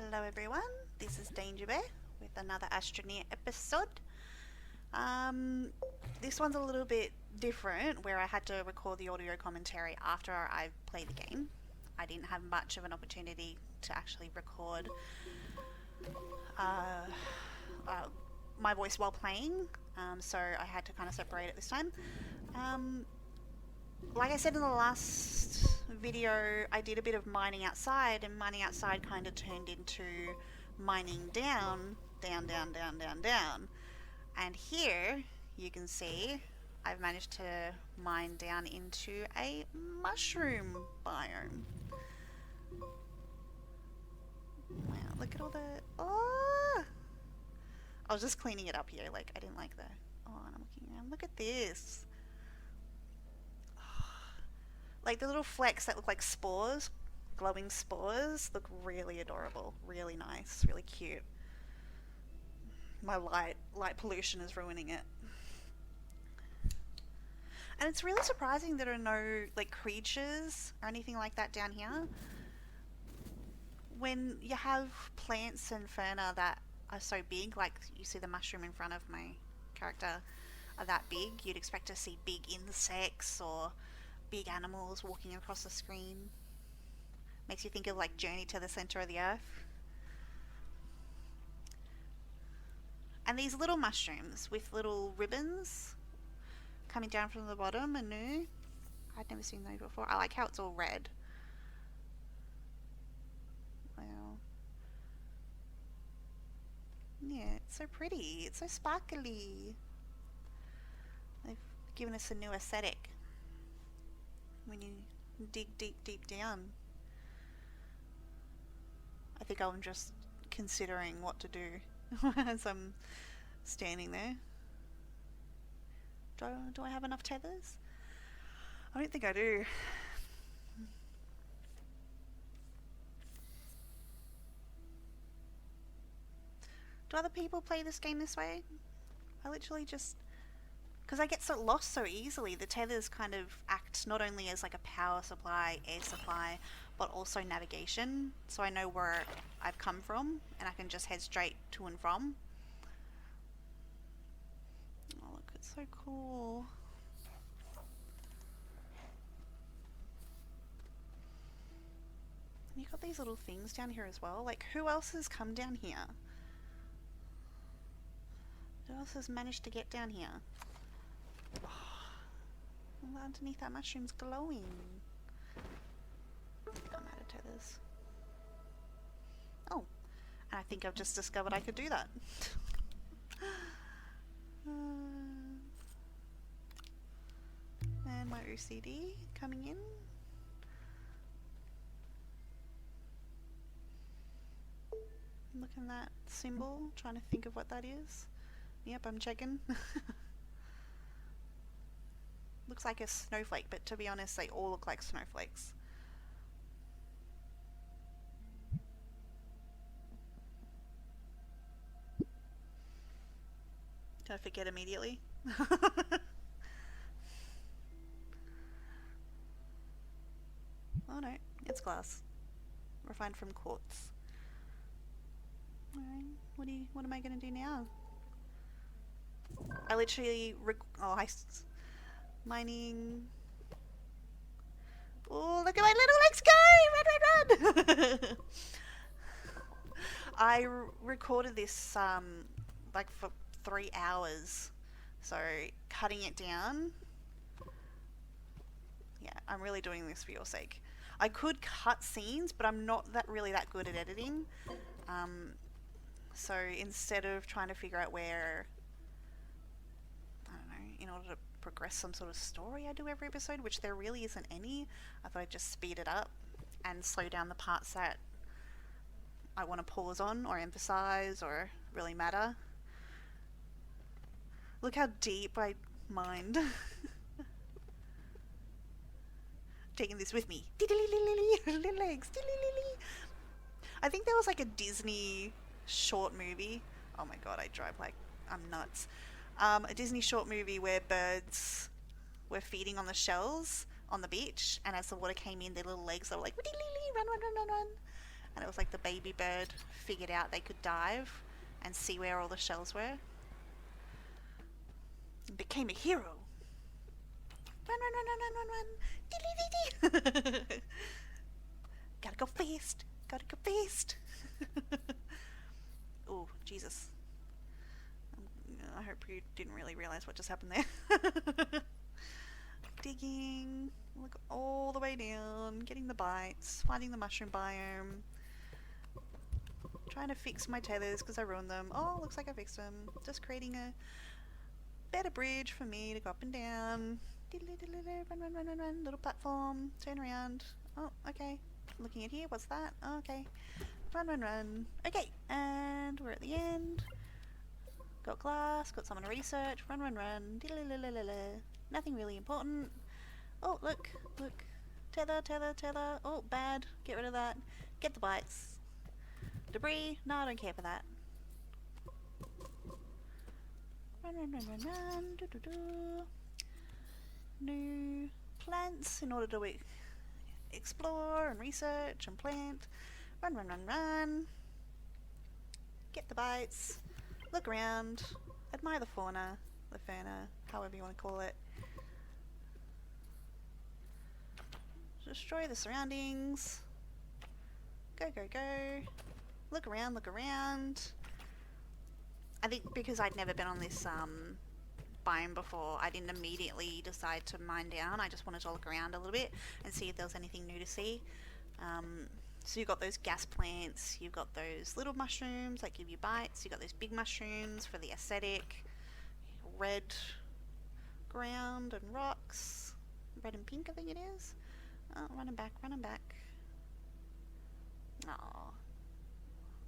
Hello everyone, this is DangerBear with another Astroneer episode. This one's a little bit different where I had to record the audio commentary after I played the game. I didn't have much of an opportunity to actually record uh, my voice while playing, so I had to kind of separate it this time. Like I said in the last video, I did a bit of mining outside, and mining outside kind of turned into mining down, down, down, down, down, down. And here you can see I've managed to mine down into a mushroom biome. Wow, look at all the... Oh! I was just cleaning it up here, like I didn't like the... Oh, and I'm looking around. Look at this. Like the little flecks that look like spores, glowing spores, look really adorable, really nice, really cute. My light pollution is ruining it. And it's really surprising there are no like creatures or anything like that down here. When you have plants and fauna that are so big, like you see the mushroom in front of my character are that big, you'd expect to see big insects or big animals walking across the screen. Makes you think of like Journey to the Center of the Earth. And these little mushrooms with little ribbons coming down from the bottom are new. I'd never seen those before. I like how it's all red. Wow. Yeah, it's so pretty. It's so sparkly. They've given us a new aesthetic when you dig deep, deep down. I think I'm just considering what to do as I'm standing there. Do I have enough tethers? I don't think I do. Do other people play this game this way? I literally just... Because I get so lost so easily, the tethers kind of act not only as like a power supply, air supply, but also navigation. So I know where I've come from, and I can just head straight to and from. Oh look, it's so cool. And you've got these little things down here as well. Like, who else has come down here? Who else has managed to get down here? Oh, underneath that mushroom's glowing. I'm out of tethers. Oh, and I think I've just discovered I could do that. And my OCD coming in. Look at that symbol, trying to think of what that is. Yep, I'm checking. Looks like a snowflake, but to be honest, they all look like snowflakes. Did I forget immediately? Oh no, it's glass. Refined from quartz. Alright, what am I gonna do now? I literally mining. Oh, look at my little legs go! Run, run, run! I recorded this like for 3 hours, so cutting it down. Yeah, I'm really doing this for your sake. I could cut scenes, but I'm not really that good at editing. So instead of trying to figure out where, I don't know, in order to progress some sort of story I do every episode, which there really isn't any, I thought I'd just speed it up and slow down the parts that I want to pause on or emphasize or really matter. Look how deep I mined. Taking this with me. Little legs. I think there was like a Disney short movie. Oh my god, I drive like I'm nuts. A Disney short movie where birds were feeding on the shells on the beach, and as the water came in, their little legs, they were like run, run, run, run, run. And it was like the baby bird figured out they could dive and see where all the shells were. And became a hero. Run, run, run, run, run, run, run. Dee, dee, dee, dee. Gotta go fast. Gotta go fast. Oh, Jesus. I hope you didn't really realize what just happened there. Digging. Look all the way down. Getting the bites. Finding the mushroom biome. Trying to fix my tethers because I ruined them. Oh, looks like I fixed them. Just creating a better bridge for me to go up and down. Run, run, run, run, run. Little platform. Turn around. Oh, okay. Looking at here. What's that? Oh, okay. Run, run, run. Okay. And we're at the end. Got glass. Got some on research. Run, run, run. Nothing really important. Oh, look. Look. Tether, tether, tether. Oh, bad. Get rid of that. Get the bites. Debris. No, I don't care for that. Run, run, run, run, run. Do, do, do. New plants in order to explore and research and plant. Run, run, run, run. Get the bites. Look around. Admire the fauna, the however you want to call it. Destroy the surroundings. Go, go, go. Look around, look around. I think because I'd never been on this biome before, I didn't immediately decide to mine down. I just wanted to look around a little bit and see if there was anything new to see. So you've got those gas plants, you've got those little mushrooms that give you bites, you've got those big mushrooms for the aesthetic, red ground and rocks, red and pink I think it is. Oh, running back, running back. Oh.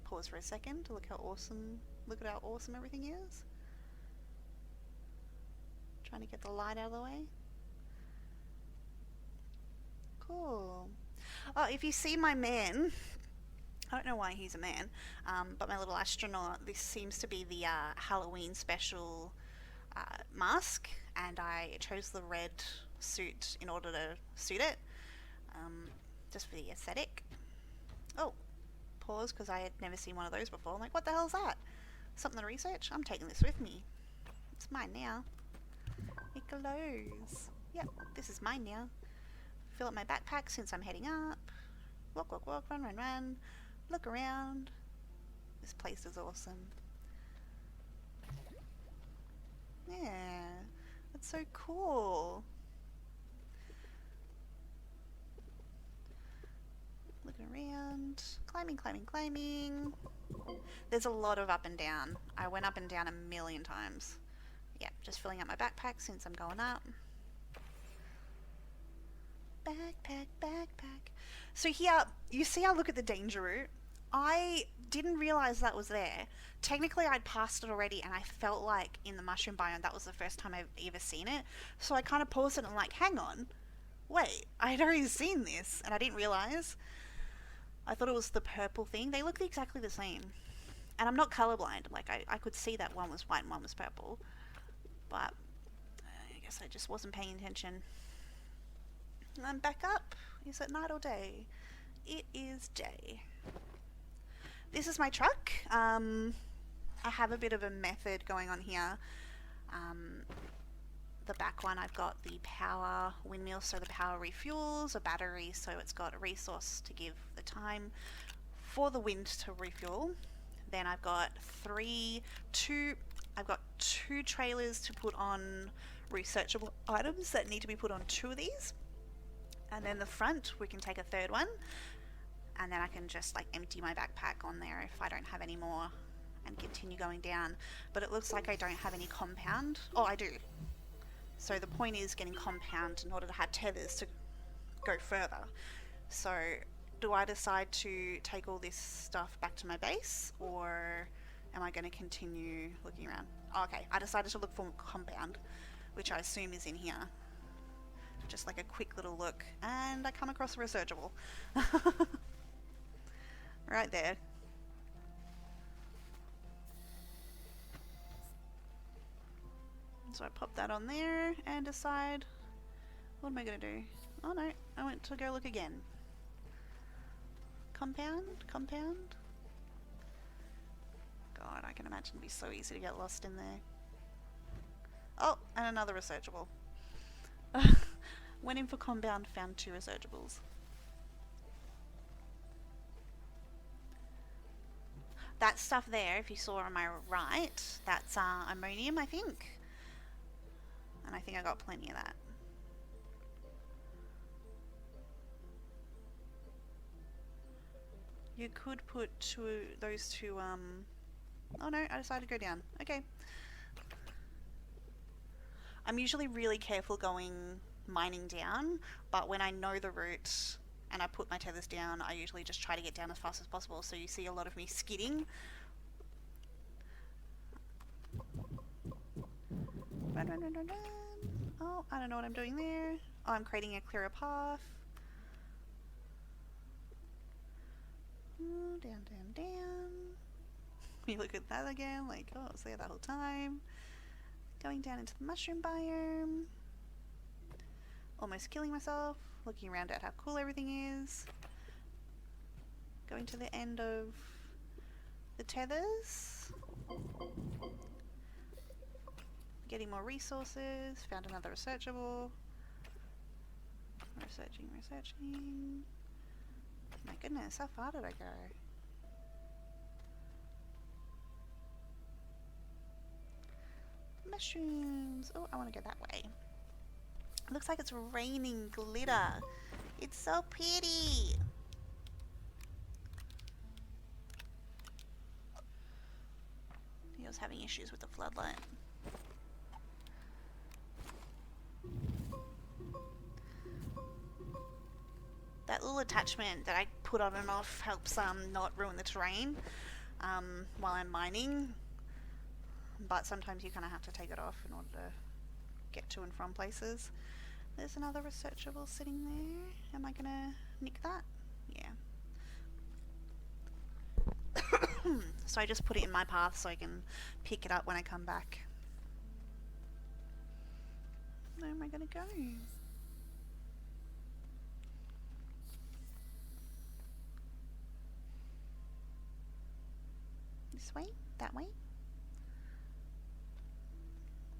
Pause for a second to look at how awesome everything is. Trying to get the light out of the way. Cool. Oh, if you see my man, I don't know why he's a man, but my little astronaut, this seems to be the Halloween special mask, and I chose the red suit in order to suit it, just for the aesthetic. Oh, pause, because I had never seen one of those before. I'm like, what the hell is that? Something to research? I'm taking this with me. It's mine now. It glows. Yep, this is mine now. Fill up my backpack since I'm heading up. Walk, walk, walk, run, run, run. Look around. This place is awesome. Yeah, that's so cool. Looking around. Climbing, climbing, climbing. There's a lot of up and down. I went up and down a million times. Yeah, just filling up my backpack since I'm going up. Backpack, backpack. So here, you see I look at the danger route. I didn't realise that was there. Technically, I'd passed it already, and I felt like in the mushroom biome that was the first time I've ever seen it. So I kind of paused it and I'm like, hang on. Wait, I'd already seen this, and I didn't realise. I thought it was the purple thing. They look exactly the same. And I'm not colourblind. Like, I could see that one was white and one was purple. But I guess I just wasn't paying attention. And I'm back up. Is it night or day? It is day. This is my truck. I have a bit of a method going on here. The back one, I've got the power windmill, so the power refuels, a battery, so it's got a resource to give the time for the wind to refuel. Then I've got two trailers to put on researchable items that need to be put on 2 of these. And then the front, we can take a 3rd one, and then I can just like empty my backpack on there if I don't have any more and continue going down. But it looks like I don't have any compound. Oh, I do. So the point is getting compound in order to have tethers to go further. So do I decide to take all this stuff back to my base, or am I going to continue looking around? Oh, okay, I decided to look for compound, which I assume is in here. Just like a quick little look, and I come across a researchable. Right there. So I pop that on there and decide, what am I going to do? Oh no, I went to go look again. Compound? Compound? God, I can imagine it'd be so easy to get lost in there. Oh, and another researchable. Went in for compound, found 2 researchables. That stuff there, if you saw on my right, that's ammonium, I think. And I think I got plenty of that. You could put those two, oh no, I decided to go down. Okay. I'm usually really careful going mining down, but when I know the route and I put my tethers down, I usually just try to get down as fast as possible, so you see a lot of me skidding. Run, run, run, run, run. Oh, I don't know what I'm doing there. Oh, I'm creating a clearer path. Ooh, down, down, down. You look at that again, like, oh, I was there the whole time. Going down into the mushroom biome. Almost killing myself. Looking around at how cool everything is. Going to the end of the tethers. Getting more resources. Found another researchable. Researching, researching. My goodness, how far did I go? Mushrooms! Oh, I want to go that way. It looks like it's raining glitter. It's so pretty! He was having issues with the floodlight. That little attachment that I put on and off helps not ruin the terrain while I'm mining. But sometimes you kind of have to take it off in order to get to and from places. There's another researchable sitting there. Am I gonna nick that? Yeah. So I just put it in my path so I can pick it up when I come back. Where am I gonna go? This way? That way?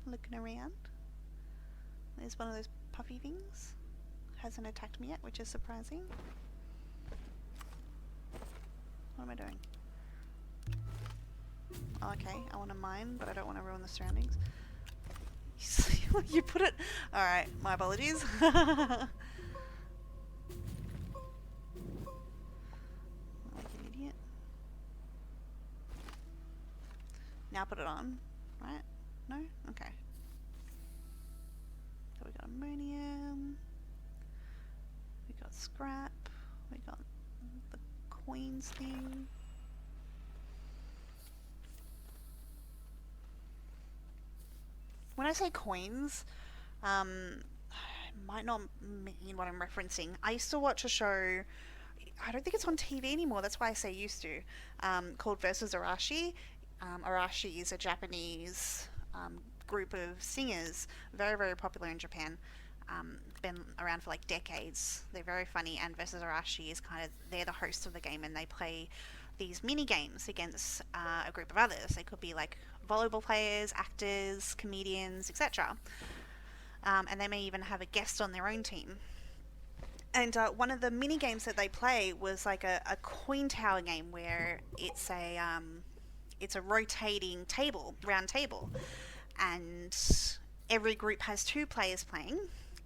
Looking around. There's one of those puffy things. Hasn't attacked me yet, which is surprising. What am I doing? Oh, okay, I want to mine, but I don't want to ruin the surroundings. You put it... Alright, my apologies. Like an idiot. Now put it on, right? No? Okay. So we got ammonium. We got scrap. We got the coins thing. When I say coins, I might not mean what I'm referencing. I used to watch a show, I don't think it's on TV anymore, that's why I say used to, called Versus Arashi. Arashi is a Japanese group of singers, very, very popular in Japan. Been around for like decades. They're very funny, and Versus Arashi is kind of, they're the hosts of the game, and they play these mini games against a group of others. They could be like volleyball players, actors, comedians, etc. And they may even have a guest on their own team. And one of the mini games that they play was like a coin tower game where it's a rotating table, round table, and every group has 2 players playing,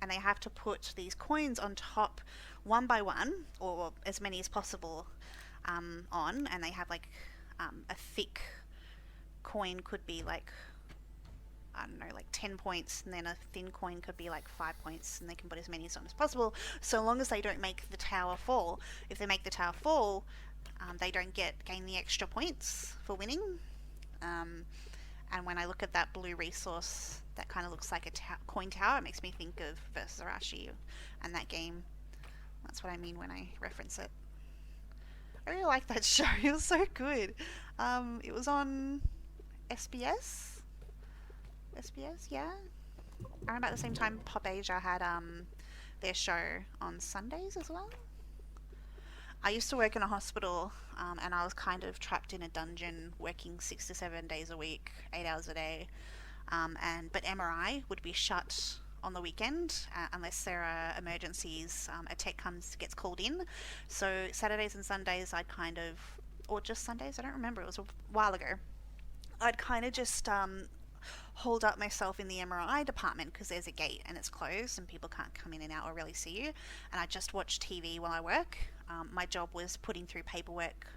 and they have to put these coins on top one by one, or as many as possible on, and they have like a thick coin could be like, I don't know, like 10 points, and then a thin coin could be like 5 points, and they can put as many on as possible, so long as they don't make the tower fall. If they make the tower fall, they don't gain the extra points for winning. And when I look at that blue resource that kind of looks like a coin tower, it makes me think of Versus Arashi and that game. That's what I mean when I reference it. I really like that show. It was so good. It was on SBS? SBS, yeah. Around about the same time Pop Asia had their show on Sundays as well. I used to work in a hospital, and I was kind of trapped in a dungeon, working 6 to 7 days a week, 8 hours a day. But MRI would be shut on the weekend unless there are emergencies. A tech gets called in. So Saturdays and Sundays, or just Sundays, I don't remember. It was a while ago. I'd kind of just hold up myself in the MRI department because there's a gate and it's closed and people can't come in and out or really see you. And I just watch TV while I work. My job was putting through paperwork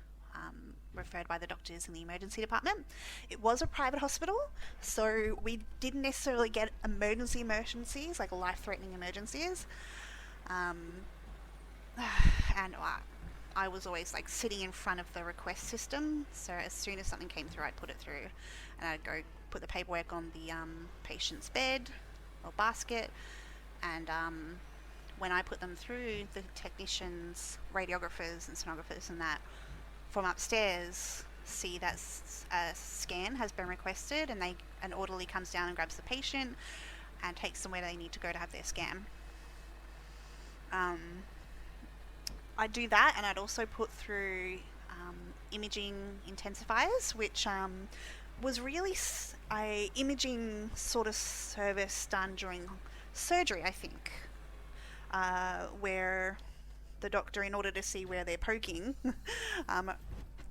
referred by the doctors in the emergency department. It was a private hospital, so we didn't necessarily get emergencies, like life-threatening emergencies. Um, and I was always like sitting in front of the request system, so as soon as something came through, I'd put it through, and I'd go put the paperwork on the patient's bed or basket, and when I put them through, the technicians, radiographers and sonographers and that from upstairs see that a scan has been requested, and an orderly comes down and grabs the patient and takes them where they need to go to have their scan. I'd do that, and I'd also put through imaging intensifiers, which was really a imaging sort of service done during surgery, I think, where the doctor, in order to see where they're poking,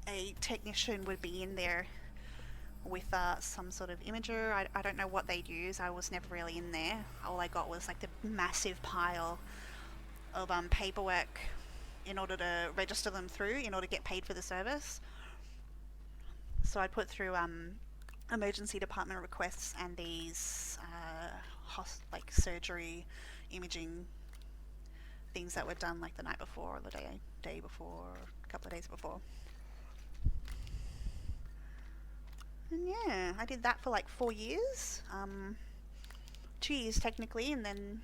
a technician would be in there with some sort of imager. I don't know what they'd use. I was never really in there. All I got was like the massive pile of paperwork in order to register them through, in order to get paid for the service. So I'd put through emergency department requests and these like surgery imaging things that were done like the night before or the day before, a couple of days before. And yeah, I did that for like 4 years. 2 years technically, and then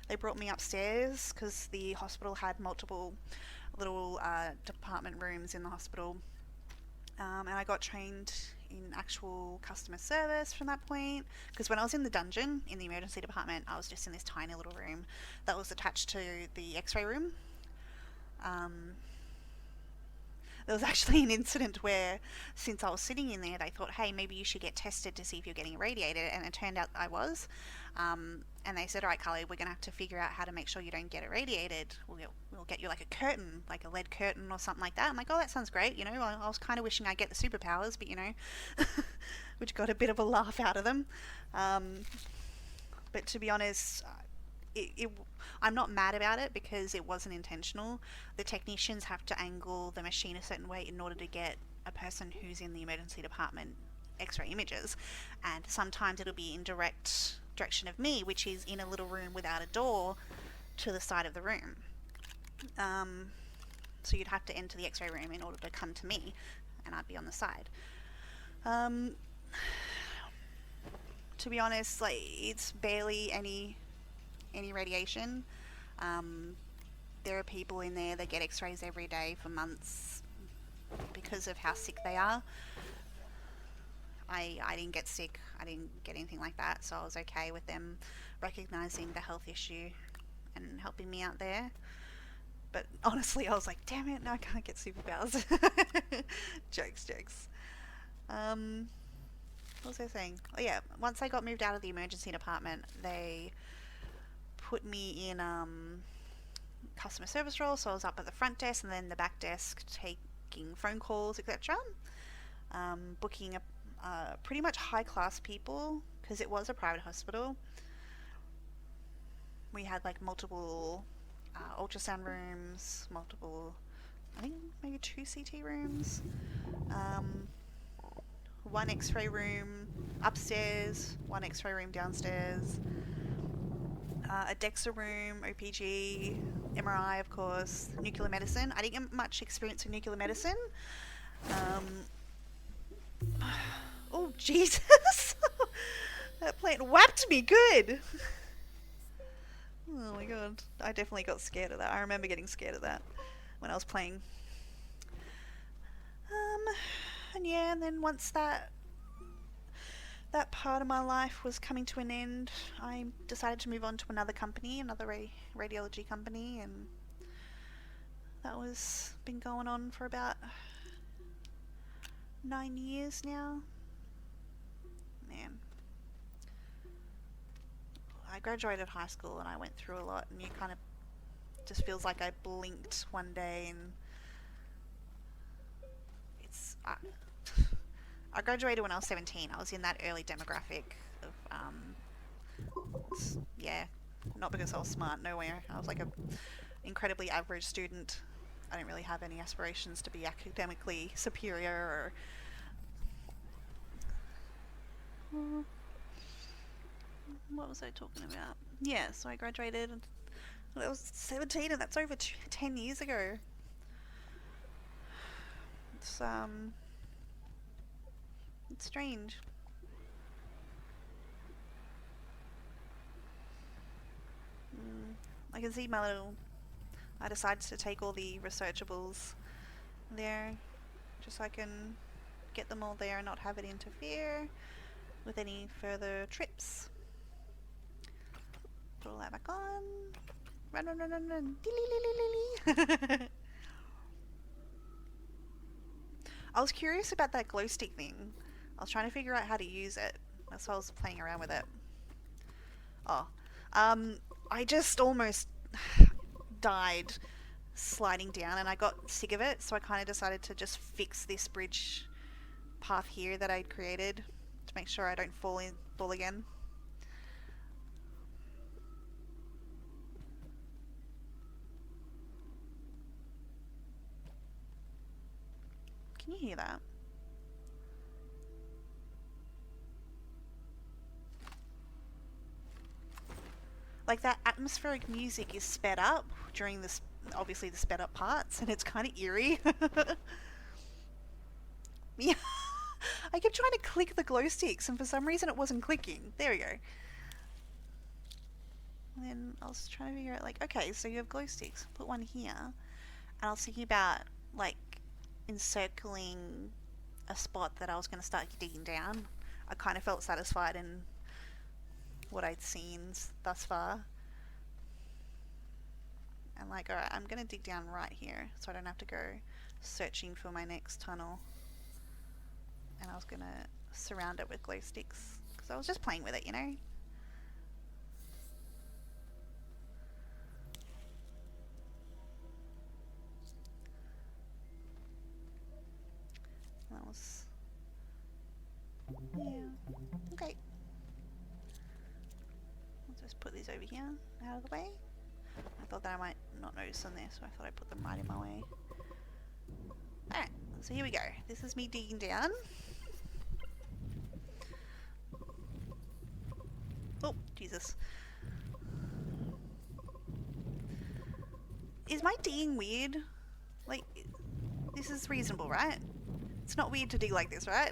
they brought me upstairs because the hospital had multiple little department rooms in the hospital. And I got trained in actual customer service from that point, because when I was in the dungeon in the emergency department, I was just in this tiny little room that was attached to the x-ray room. There was actually an incident where, since I was sitting in there, they thought, hey, maybe you should get tested to see if you're getting irradiated, and it turned out I was. And they said, all right, Carly, we're going to have to figure out how to make sure you don't get irradiated. We'll get you like a curtain, like a lead curtain or something like that. I'm like, oh, that sounds great. You know, I was kind of wishing I'd get the superpowers, but, you know, which got a bit of a laugh out of them. But to be honest, I'm not mad about it because it wasn't intentional. The technicians have to angle the machine a certain way in order to get a person who's in the emergency department x-ray images, and sometimes it'll be in direct direction of me, which is in a little room without a door to the side of the room. So you'd have to enter the x-ray room in order to come to me, and I'd be on the side. To be honest, like, it's barely any radiation. There are people in there that get x-rays every day for months because of how sick they are. I didn't get sick, I didn't get anything like that, so I was okay with them recognizing the health issue and helping me out there. But honestly, I was like, damn it, no, I can't get superpowers. Jokes. What was I saying? Oh yeah, once I got moved out of the emergency department, they put me in customer service role, so I was up at the front desk and then the back desk taking phone calls, etc. Booking pretty much high class people, because it was a private hospital. We had like multiple ultrasound rooms, I think maybe 2 CT rooms, one x-ray room upstairs, one x-ray room downstairs, a DEXA room, OPG, MRI of course, nuclear medicine. I didn't get much experience in nuclear medicine. Oh Jesus! That plant whapped me good! Oh my god, I definitely got scared of that. I remember getting scared of that when I was playing. And yeah, and then once that part of my life was coming to an end, I decided to move on to another company, another radiology company, and That was been going on for about 9 years now. Man. I graduated high school and I went through a lot, and you kind of just feels like I blinked one day and it's... I graduated when I was 17. I was in that early demographic of, yeah, not because I was smart, nowhere. I was like a incredibly average student. I didn't really have any aspirations to be academically superior or... What was I talking about? Yeah, so I graduated when I was 17, and that's over 10 years ago. It's strange. I can see my little... I decided to take all the researchables there, just so I can get them all there and not have it interfere with any further trips. Put all that back on. Run, run, run, run, run. I was curious about that glow stick thing. I was trying to figure out how to use it. That's why I was playing around with it. Oh. I just almost died sliding down and I got sick of it, so I kind of decided to just fix this bridge path here that I'd created to make sure I don't fall again. Can you hear that? Like, that atmospheric music is sped up during this, obviously the sped up parts, and it's kind of eerie. Yeah. I kept trying to click the glow sticks and for some reason it wasn't clicking. There we go. And then I was trying to figure out, like, okay, so you have glow sticks. Put one here. And I was thinking about, like, encircling a spot that I was going to start digging down. I kind of felt satisfied in what I'd seen thus far. And like, alright, I'm going to dig down right here so I don't have to go searching for my next tunnel. And I was going to surround it with glow sticks because I was just playing with it, you know? That was... yeah. Okay. I'll just put these over here, out of the way. I thought that I might not notice them there, so I thought I'd put them right in my way. Alright, so here we go. This is me digging down. Oh, Jesus. Is my digging weird? Like, this is reasonable, right? It's not weird to dig like this, right?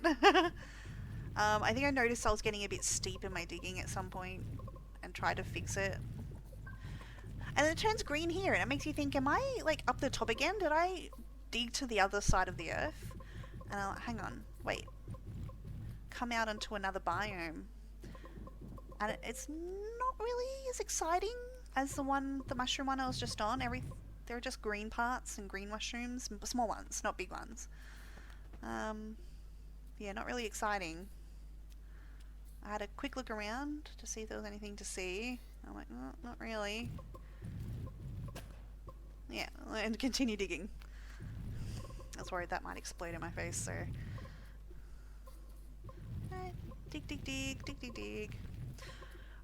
I think I noticed I was getting a bit steep in my digging at some point and tried to fix it. And it turns green here and it makes you think, am I like up the top again? Did I dig to the other side of the earth? And I'll, hang on, wait. Come out into another biome. And it's not really as exciting as the mushroom one I was just on. There are just green parts and green mushrooms, small ones, not big ones. Yeah, not really exciting. I had a quick look around to see if there was anything to see. I'm like, oh, not really. Yeah, and continue digging. I was worried that might explode in my face, so... Alright, dig, dig, dig, dig, dig, dig.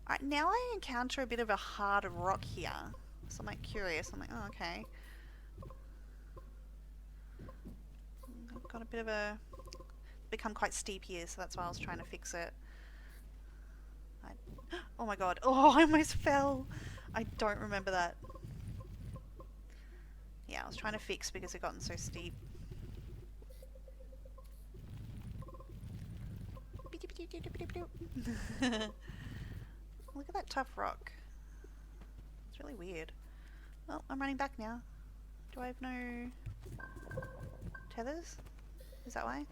Alright, now I encounter a bit of a hard rock here. So I'm like curious, I'm like, oh, okay. I've got a bit of a... become quite steep here, so that's why I was trying to fix it. Oh my god, oh, I almost fell! I don't remember that. Yeah, I was trying to fix because it gotten so steep. Look at that tough rock. It's really weird. Well, I'm running back now. Do I have no tethers? Is that why?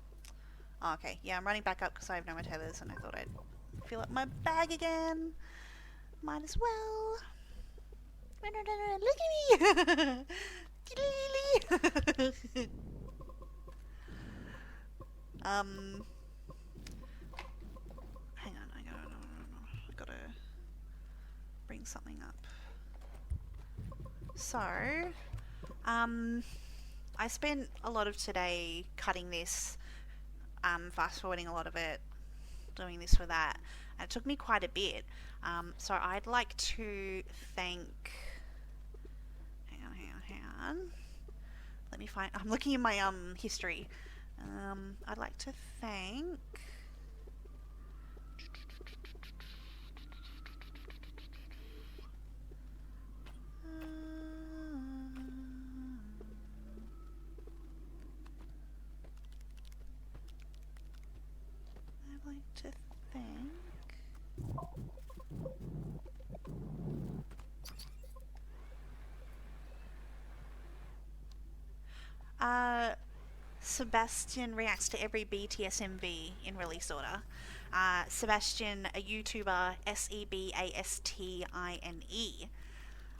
Oh, okay. Yeah, I'm running back up because I have no more tethers and I thought I'd fill up my bag again. Might as well. Look at me! um, hang on, I gotta bring something up. So, I spent a lot of today cutting this, fast forwarding a lot of it, doing this for that, and it took me quite a bit. So I'd like to thank. Hang on. Let me find. I'm looking in my history. I'd like to thank. I'd like to thank. Sebastian reacts to every BTSMV in release order. Sebastian, a YouTuber, Sebastine.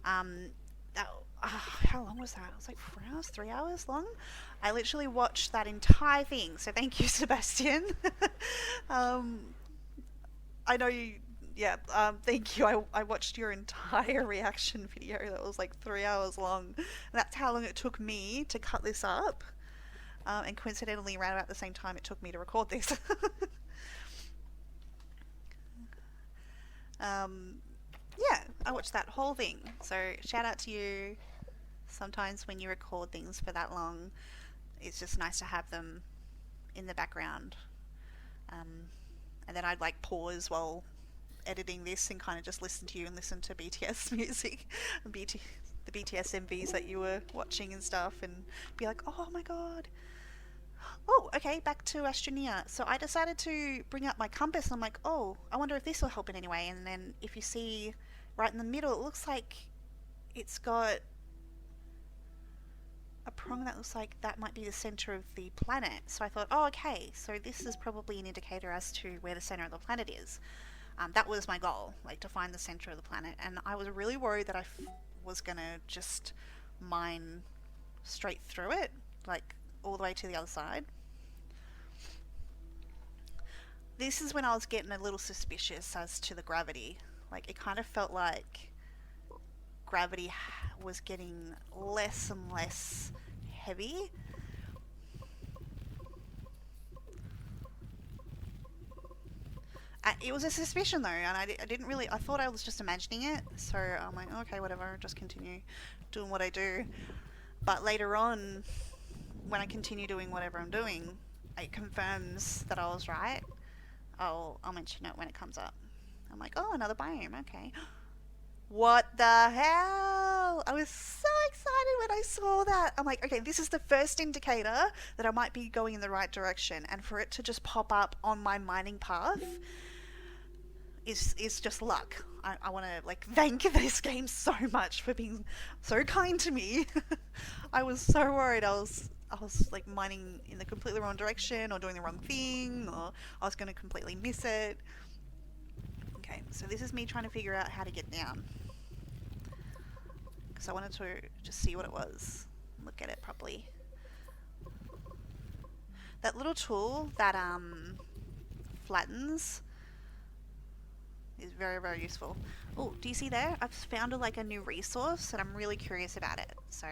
How long was that? It was like 4 hours, 3 hours long. I literally watched that entire thing. So thank you, Sebastian. I know you. Yeah. Thank you. I watched your entire reaction video. That was like 3 hours long. And that's how long it took me to cut this up. And coincidentally, around about the same time it took me to record this. Yeah, I watched that whole thing. So shout out to you. Sometimes when you record things for that long, it's just nice to have them in the background. And then I'd like pause while editing this and kind of just listen to you and listen to BTS music, the BTS MVs that you were watching and stuff, and be like, oh my god. Oh, okay, back to Astroneer. So I decided to bring up my compass and I'm like, oh, I wonder if this will help in any way. And then if you see right in the middle, it looks like it's got a prong that looks like that might be the center of the planet. So I thought, oh, okay, so this is probably an indicator as to where the center of the planet is. That was my goal, like to find the center of the planet. And I was really worried that I was going to just mine straight through it, like all the way to the other side. This is when I was getting a little suspicious as to the gravity. Like, it kind of felt like gravity was getting less and less heavy. It was a suspicion though, and I didn't really, I thought I was just imagining it, so I'm like, okay, whatever, just continue doing what I do. But later on, when I continue doing whatever I'm doing, it confirms that I was right. I'll mention it when it comes up. I'm like, oh, another biome, okay. What the hell? I was so excited when I saw that. I'm like, okay, this is the first indicator that I might be going in the right direction, and for it to just pop up on my mining path is just luck. I want to like thank this game so much for being so kind to me. I was so worried I was like mining in the completely wrong direction or doing the wrong thing, or I was going to completely miss it. Okay, so this is me trying to figure out how to get down, because I wanted to just see what it was, look at it properly. That little tool that flattens is very, very useful. Oh, do you see there? I've found like a new resource and I'm really curious about it. So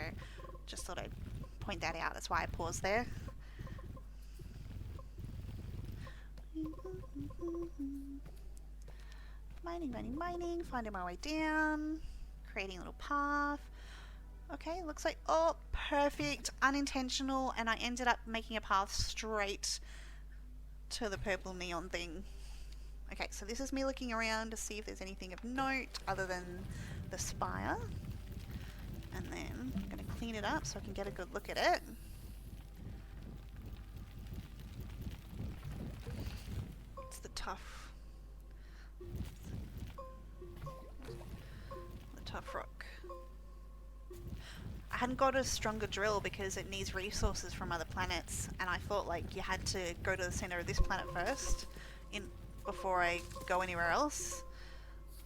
just thought I'd point that out. That's why I paused there. Mining, finding my way down, creating a little path. Okay, looks like, oh, perfect, unintentional, and I ended up making a path straight to the purple neon thing. Okay, so this is me looking around to see if there's anything of note other than the spire. And then I'm going to clean it up so I can get a good look at it. It's the tough rock. I hadn't got a stronger drill because it needs resources from other planets, and I thought like you had to go to the center of this planet first before I go anywhere else.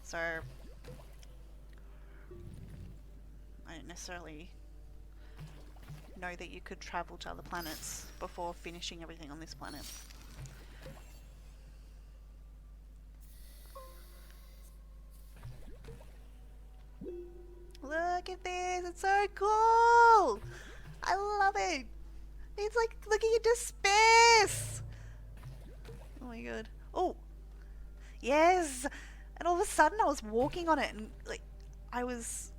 So I don't necessarily know that you could travel to other planets before finishing everything on this planet. Look at this, it's so cool! I love it! It's like looking into space! Oh my god. Oh! Yes! And all of a sudden I was walking on it and like I was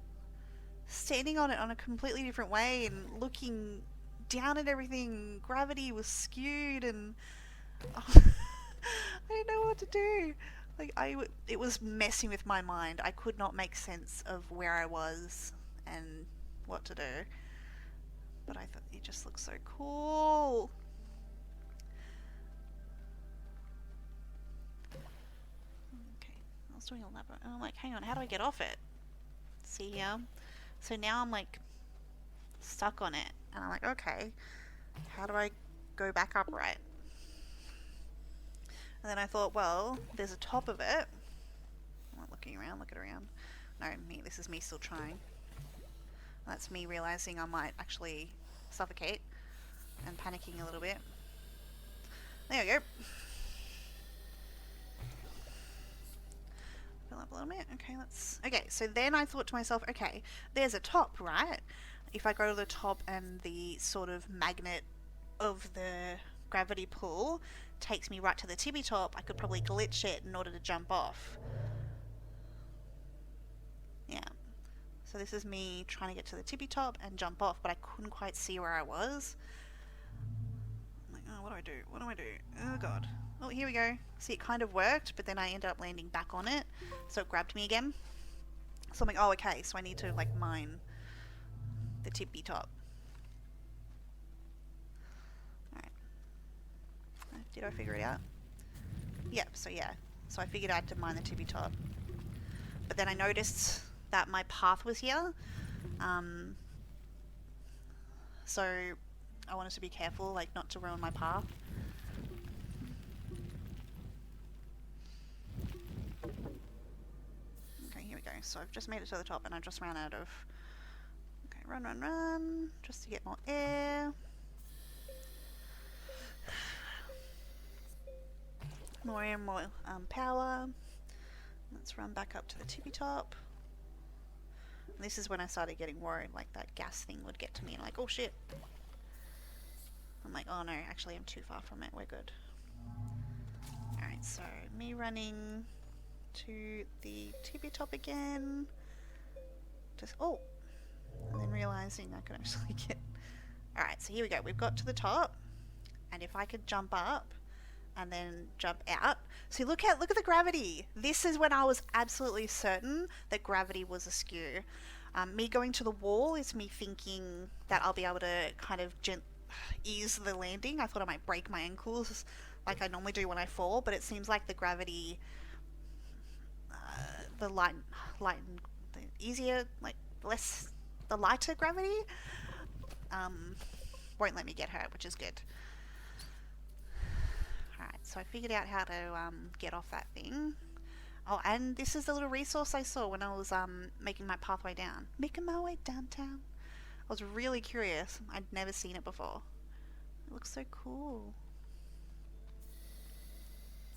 standing on it on a completely different way and looking down at everything. Gravity was skewed and oh, I didn't know what to do. Like it was messing with my mind. I could not make sense of where I was and what to do. But I thought it just looks so cool. Okay, I was doing all that, but I'm like, hang on, how do I get off it? See here? So now I'm like stuck on it, and I'm like, okay, how do I go back upright? And then I thought, well, there's a top of it. I'm not looking around, looking around. No, this is me still trying. That's me realizing I might actually suffocate and panicking a little bit. There we go. Fill up a little bit. Okay, okay, so then I thought to myself, okay, there's a top, right? If I go to the top and the sort of magnet of the gravity pull takes me right to the tippy top, I could probably glitch it in order to jump off. Yeah. So this is me trying to get to the tippy top and jump off, but I couldn't quite see where I was. I'm like, oh, what do I do? What do I do? Oh god. Oh, here we go. See, it kind of worked, but then I ended up landing back on it, so it grabbed me again. So I'm like, oh, okay, so I need to, like, mine the tippy top. Alright. Did I figure it out? Yep, so yeah. So I figured I had to mine the tippy top. But then I noticed that my path was here. So I wanted to be careful, like, not to ruin my path. Okay, here we go. So I've just made it to the top and I just ran out of... Okay, run, run, run, just to get more air. More air, more power. Let's run back up to the tippy top. And this is when I started getting worried, like that gas thing would get to me and like, oh shit. I'm like, oh no, actually I'm too far from it, we're good. Alright, so me running to the tippy top again. Just, oh! And then realising I could actually get... Alright, so here we go, we've got to the top. And if I could jump up and then jump out. See, look at the gravity. This is when I was absolutely certain that gravity was askew. Me going to the wall is me thinking that I'll be able to kind of ease the landing. I thought I might break my ankles like I normally do when I fall, but it seems like the gravity, the lighter gravity, won't let me get hurt, which is good. Alright, so I figured out how to get off that thing. Oh, and this is the little resource I saw when I was making my pathway down. Making my way downtown. I was really curious. I'd never seen it before. It looks so cool.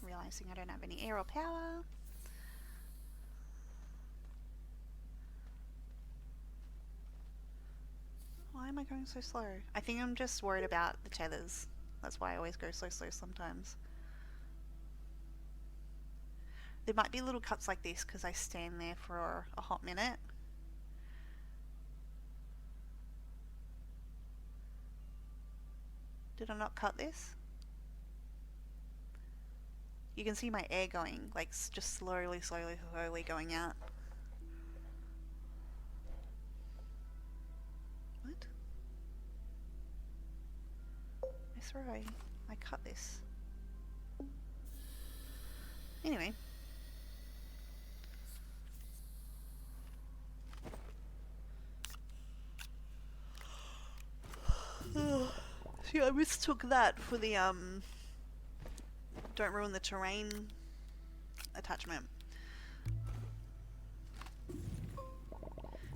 Realizing I don't have any air or power. Why am I going so slow? I think I'm just worried about the tethers. That's why I always go so slow sometimes. There might be little cuts like this because I stand there for a hot minute. Did I not cut this? You can see my air going, like just slowly going out. What? I swear I cut this. Anyway. See, I mistook that for the don't ruin the terrain attachment.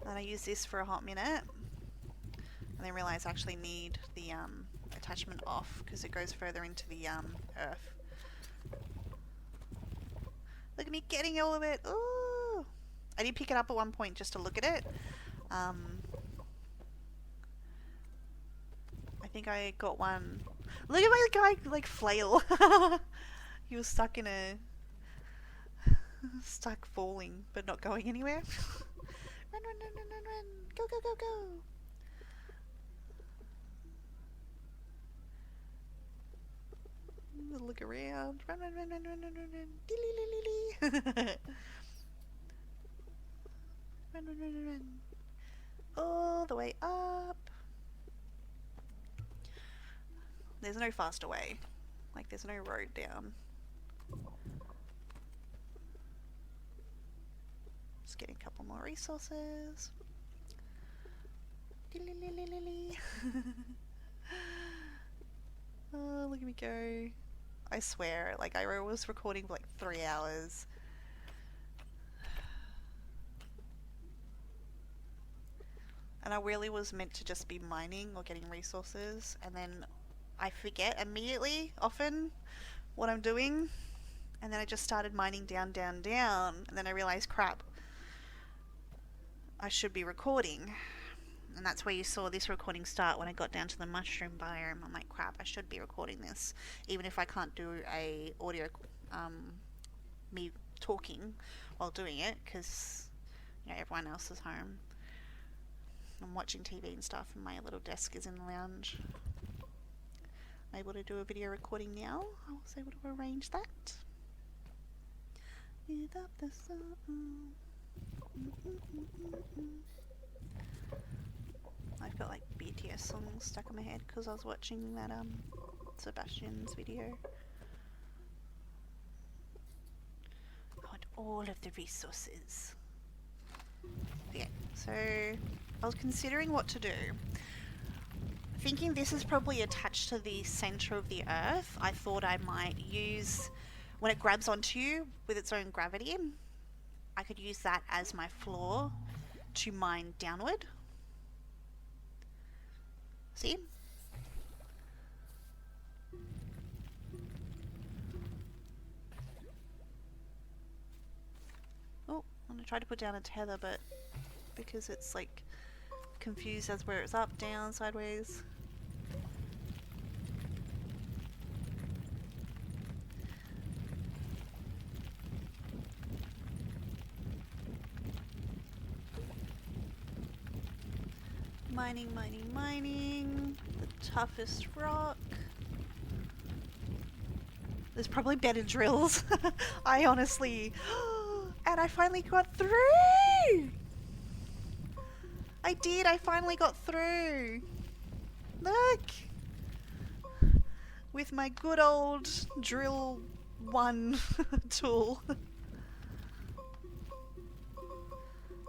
And I use this for a hot minute. And then realised I actually need the attachment off because it goes further into the earth. Look at me getting all of it. Ooh! I did pick it up at one point just to look at it. I think I got one. Look at my guy like flail. He was stuck in a stuck falling but not going anywhere. Run, run, run, run, run, run. Go, go, go, go. Look around. Run, run, run, run, run, run, run, run. Run, run, run, run, run. All the way up. There's no faster way. Like, there's no road down. Just getting a couple more resources. Oh, look at me go. I swear, like, I was recording for like 3 hours. And I really was meant to just be mining or getting resources, and then I forget immediately, often, what I'm doing. And then I just started mining down, down, down, and then I realized, crap, I should be recording. And that's where you saw this recording start when I got down to the mushroom biome. I'm like, crap, I should be recording this, even if I can't do a audio, me talking while doing it, because, you know, everyone else is home. I'm watching TV and stuff, and my little desk is in the lounge. I'm able to do a video recording now. I was able to arrange that. Without the sun. I've got like BTS songs stuck in my head because I was watching that Sebastian's video. I want all of the resources. Okay, so I was considering what to do. Thinking this is probably attached to the center of the earth, I thought I might use, when it grabs onto you with its own gravity, I could use that as my floor to mine downward. See? Oh, I'm gonna try to put down a tether, but because it's like confused as where it's up, down, sideways. Mining, mining, mining. The toughest rock. There's probably better drills. I honestly... And I finally got through! I did, I finally got through. Look! With my good old drill 1 tool.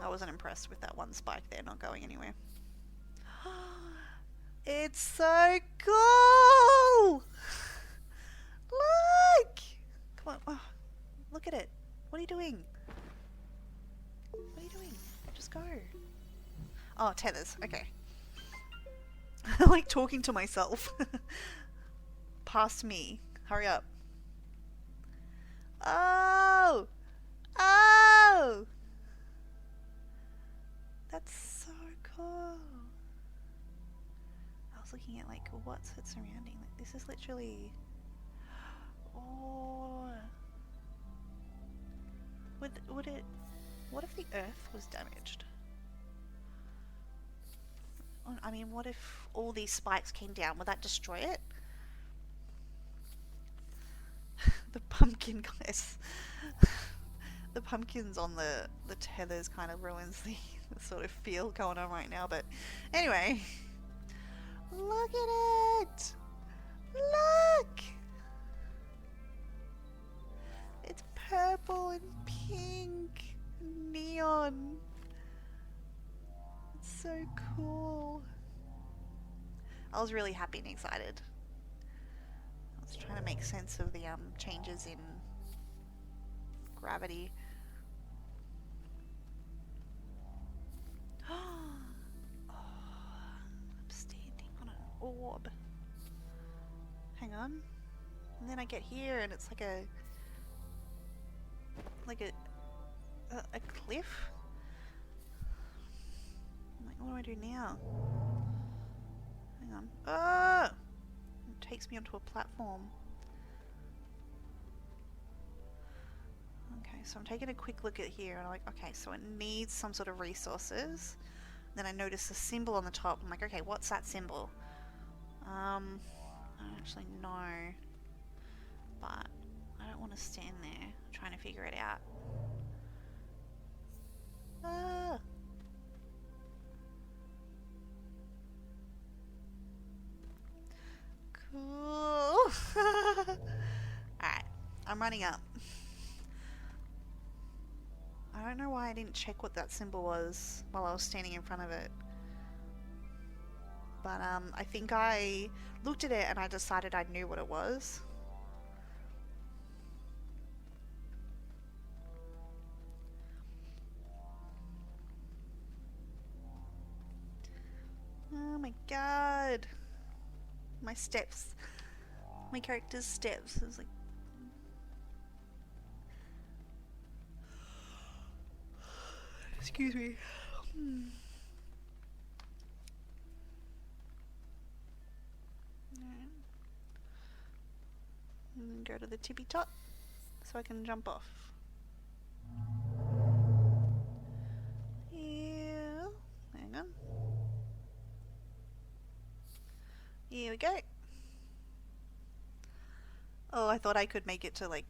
I wasn't impressed with that one spike there, not going anywhere. It's so cool! Look! Come on, oh, look at it. What are you doing? What are you doing? Just go. Oh, tethers, okay. I like talking to myself. Past me. Hurry up. Oh! Oh! That's so cool. I was looking at like what's it surrounding. Like, this is literally... Oh... Would it... What if the earth was damaged? I mean, what if all these spikes came down? Would that destroy it? The pumpkin, guys. The pumpkins on the tethers kind of ruins the sort of feel going on right now, but anyway. Look at it! Look! It's purple and pink and neon. It's so cool. I was really happy and excited. I was trying to make sense of the changes in gravity. Oh, I'm orb. Hang on. And then I get here and it's like a cliff. I'm like, what do I do now? Hang on. Oh! It takes me onto a platform. Okay, so I'm taking a quick look at here and I'm like, okay, so it needs some sort of resources. Then I notice a symbol on the top. I'm like, okay, what's that symbol? I don't actually know. But I don't want to stand there trying to figure it out. Ah! Cool! Alright, I'm running up. I don't know why I didn't check what that symbol was while I was standing in front of it. But I think I looked at it and I decided I knew what it was. Oh my god. My steps. My character's steps. It was like... Excuse me. And go to the tippy top so I can jump off. Yeah. Hang on. Here we go. Oh, I thought I could make it to like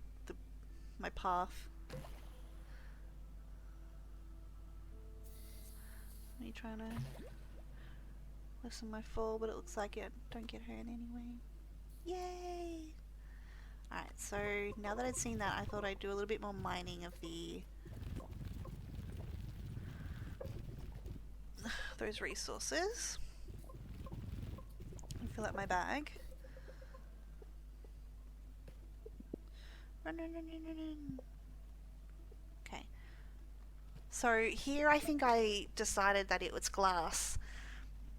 my path. Me trying to lessen my fall, but it looks like it don't get hurt anyway. Yay! Alright, so now that I'd seen that, I thought I'd do a little bit more mining of those resources. And fill up my bag. Run, run, run, run, run, run. Okay. So here I think I decided that it was glass.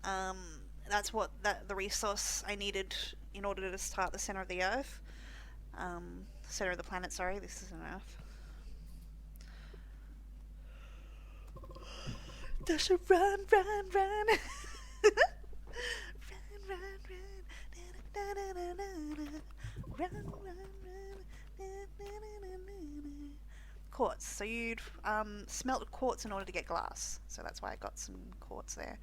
That's what the resource I needed in order to start the center of the Earth. Center of the planet, sorry, this isn't Earth. Just run, run, run. Run, run, run. Run, run, run. Quartz. So you'd smelt quartz in order to get glass. So that's why I got some quartz there.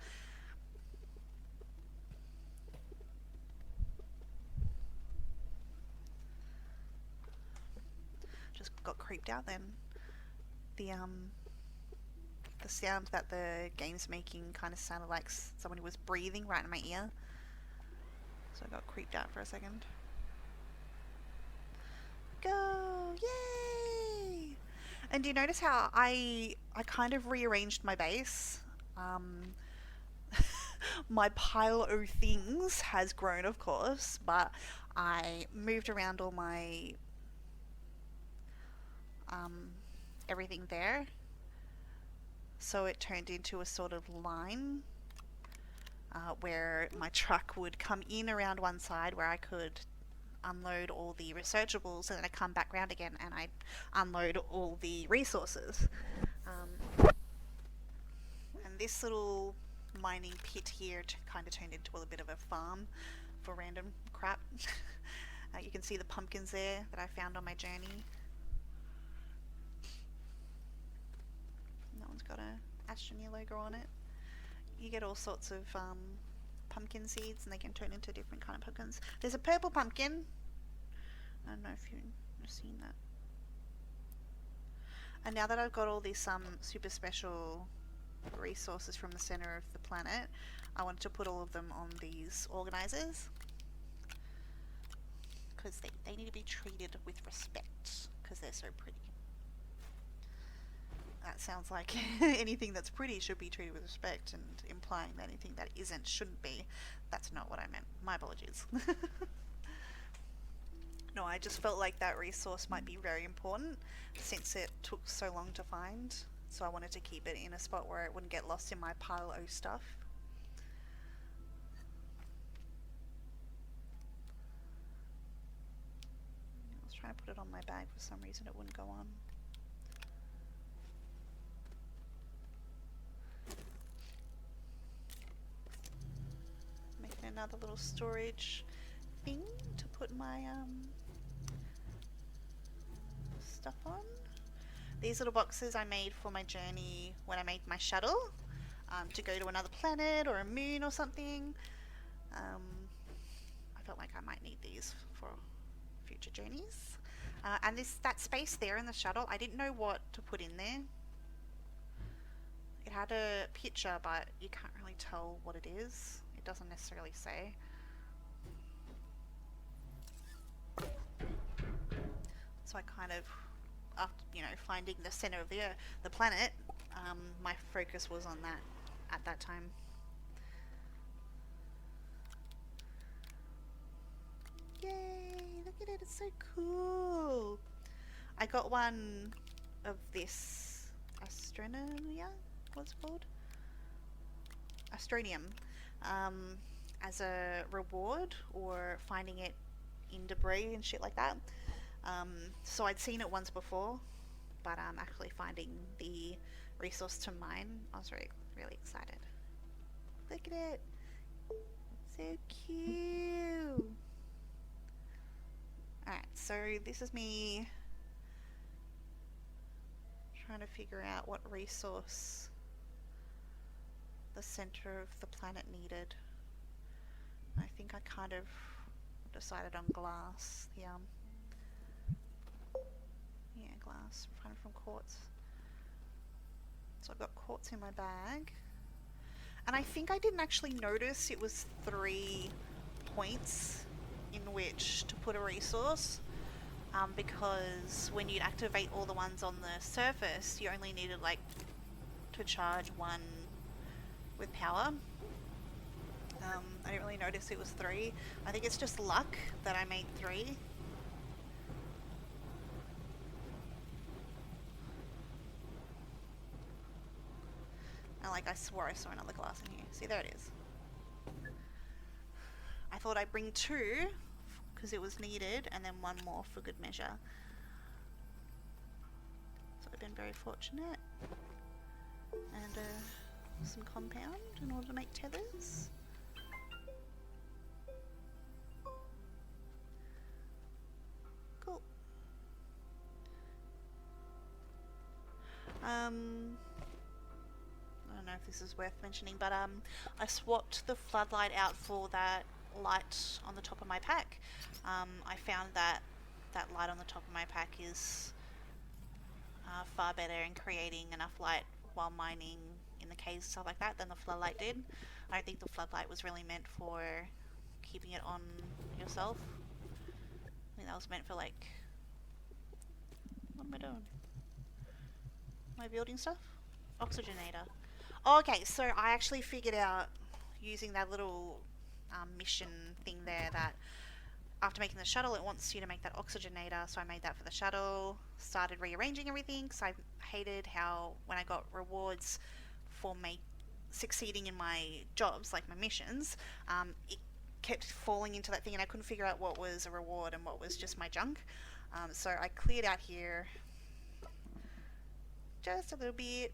Just got creeped out then. The sound that the game's making kind of sounded like someone was breathing right in my ear. So I got creeped out for a second. Go! Yay! And do you notice how I kind of rearranged my base? My pile of things has grown, of course, but I moved around all my everything there, so it turned into a sort of line where my truck would come in around one side where I could unload all the researchables, and then I come back around again and I unload all the resources. And this little mining pit here kind of turned into a bit of a farm for random crap. You can see the pumpkins there that I found on my journey. That one's got a Astroneer logo on it. You get all sorts of pumpkin seeds, and they can turn into different kind of pumpkins. There's a purple pumpkin. I don't know if you've seen that. And now that I've got all these super special resources from the center of the planet, I wanted to put all of them on these organizers, because they need to be treated with respect, because they're so pretty. That sounds like anything that's pretty should be treated with respect, and implying that anything that isn't shouldn't be. That's not what I meant. My apologies. No, I just felt like that resource might be very important since it took so long to find. So I wanted to keep it in a spot where it wouldn't get lost in my pile of stuff. Trying to put it on my bag, for some reason it wouldn't go on. Making another little storage thing to put my stuff on. These little boxes I made for my journey when I made my shuttle to go to another planet or a moon or something. I felt like I might need these for future journeys. And that space there in the shuttle, I didn't know what to put in there. It had a picture, but you can't really tell what it is. It doesn't necessarily say. So I kind of, after finding the center of the planet, my focus was on that at that time. Yay! Look at it, it's so cool. I got one of this Astroneer, what's it called? Astroneer, as a reward, or finding it in debris and shit like that. So I'd seen it once before, but actually finding the resource to mine, I was really excited. Look at it, so cute. Alright, so this is me trying to figure out what resource the center of the planet needed. I think I kind of decided on glass. Yeah, glass, from quartz. So I've got quartz in my bag. And I think I didn't actually notice it was 3 points in which to put a resource, because when you'd activate all the ones on the surface, you only needed to charge 1 with power. I didn't really notice it was 3. I think it's just luck that I made 3. And I swore I saw another glass in here. See, there it is. I thought I'd bring 2 because it was needed, and then 1 more for good measure. So I've been very fortunate. And some compound in order to make tethers. Cool. I don't know if this is worth mentioning, but I swapped the floodlight out for that light on the top of my pack. I found that light on the top of my pack is far better in creating enough light while mining in the caves and stuff like that than the floodlight did. I don't think the floodlight was really meant for keeping it on yourself. I think that was meant for what am I doing? Am I building stuff? Oxygenator. Okay, so I actually figured out using that little mission thing there that after making the shuttle it wants you to make that oxygenator, so I made that for the shuttle, started rearranging everything because I hated how when I got rewards for succeeding in my jobs, like my missions, it kept falling into that thing and I couldn't figure out what was a reward and what was just my junk. So I cleared out here just a little bit.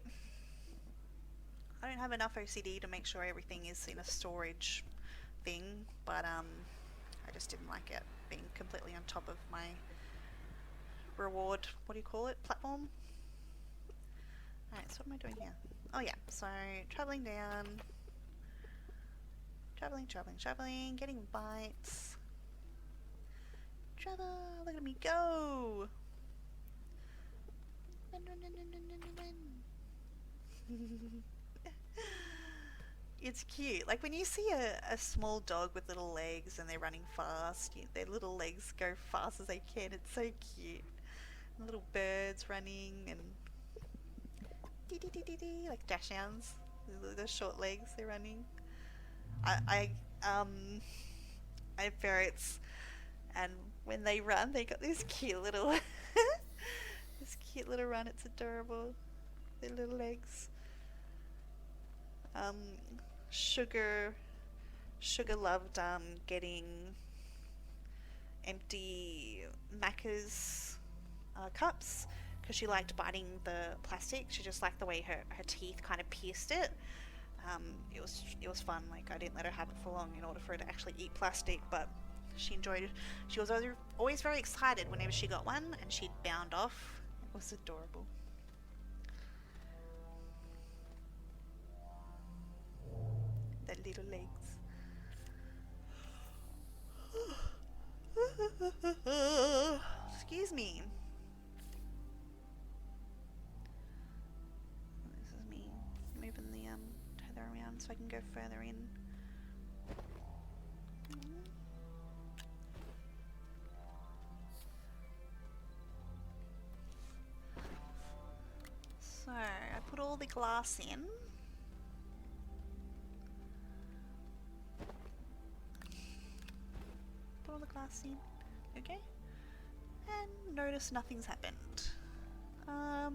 I don't have enough OCD to make sure everything is in a storage thing, but I just didn't like it being completely on top of my reward, what do you call it, platform? Alright, so what am I doing here? Oh yeah, so travelling down, travelling, getting bites. Travel, look at me go! Run, run, run, run, run, run, run. It's cute. Like when you see a small dog with little legs and they're running fast, their little legs go fast as they can. It's so cute. And little birds running and dee dee dee dee dee, like dash hounds. The short legs, they're running. I have ferrets, and when they run, they got this cute little this cute little run. It's adorable. Their little legs. Sugar loved getting empty Macca's cups because she liked biting the plastic. She just liked the way her teeth kind of pierced it. It was fun. Like, I didn't let her have it for long in order for her to actually eat plastic, but she enjoyed it. She was always very excited whenever she got one, and she'd bound off. It was adorable. The little legs. Excuse me. This is me moving the tether around so I can go further in. So I put all the glass in. Put all the glass in. Okay. And notice nothing's happened.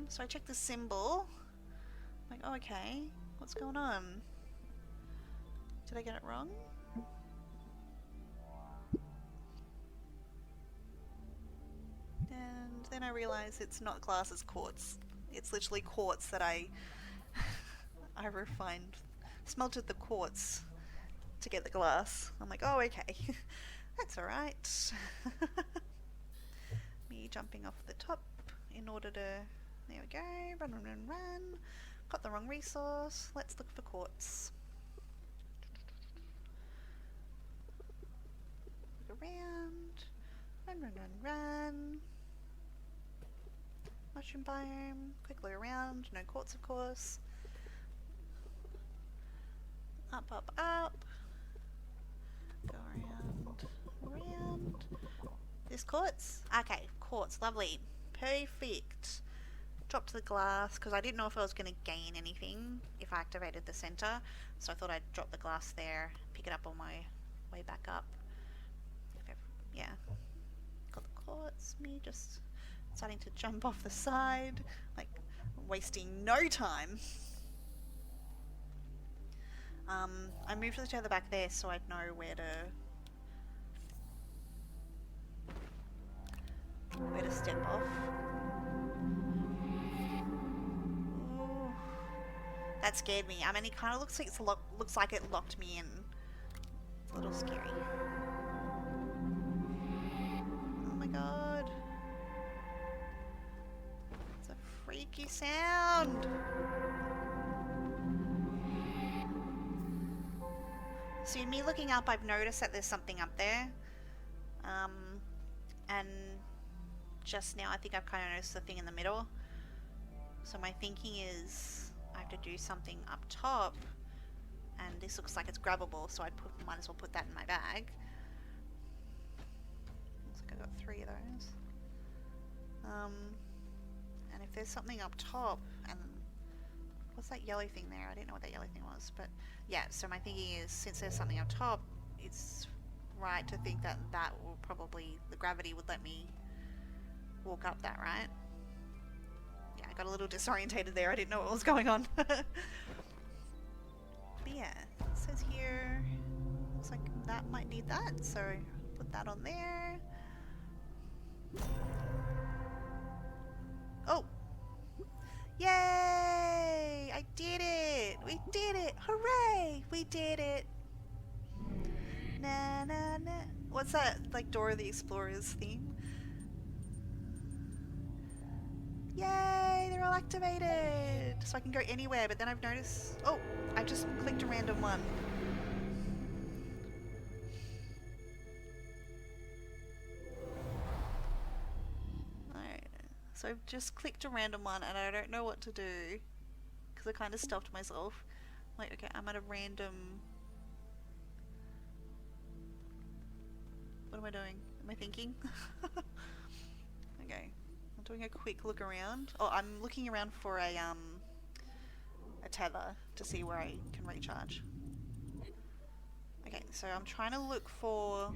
So I checked the symbol. Like, oh, okay. What's going on? Did I get it wrong? And then I realized it's not glass, it's quartz. It's literally quartz that I refined, smelted the quartz to get the glass. I'm like, oh, okay. That's alright. Me jumping off the top in order to, there we go, run, run, run, run. Got the wrong resource. Let's look for quartz. Look around. Run, run, run, run. Mushroom biome. Quick look around. No quartz, of course. Up, up, up. Go around. This quartz? Okay, quartz. Lovely. Perfect. Dropped the glass because I didn't know if I was going to gain anything if I activated the center. So I thought I'd drop the glass there, pick it up on my way back up. Yeah. Got the quartz. Me just starting to jump off the side. Like, wasting no time. I moved the tether back there so I'd know where to step off. Ooh, that scared me. I mean, it kind of looks like it locked me in. It's a little scary. Oh my god. It's a freaky sound. So in me looking up, I've noticed that there's something up there. And just now I think I've kind of noticed the thing in the middle. So my thinking is I have to do something up top, and this looks like it's grabbable, so might as well put that in my bag. Looks like I've got 3 of those. And if there's something up top, and what's that yellow thing there? I didn't know what that yellow thing was, but yeah, so my thinking is since there's something up top, it's right to think that that will probably, the gravity would let me walk up that, right? Yeah, I got a little disorientated there. I didn't know what was going on. But yeah, it says here, looks like that might need that, so put that on there. Oh! Yay! I did it! We did it! Hooray! We did it! Na na na. What's that, like Dora the Explorer's theme? Yay! They're all activated! So I can go anywhere, but then I've noticed... Oh! I just clicked a random one. Alright. So I've just clicked a random one and I don't know what to do. Because I kind of stopped myself. Like, okay, I'm at a random... What am I doing? Am I thinking? Okay. I'm doing a quick look around. Oh, I'm looking around for a tether to see where I can recharge. Okay, so I'm trying to look for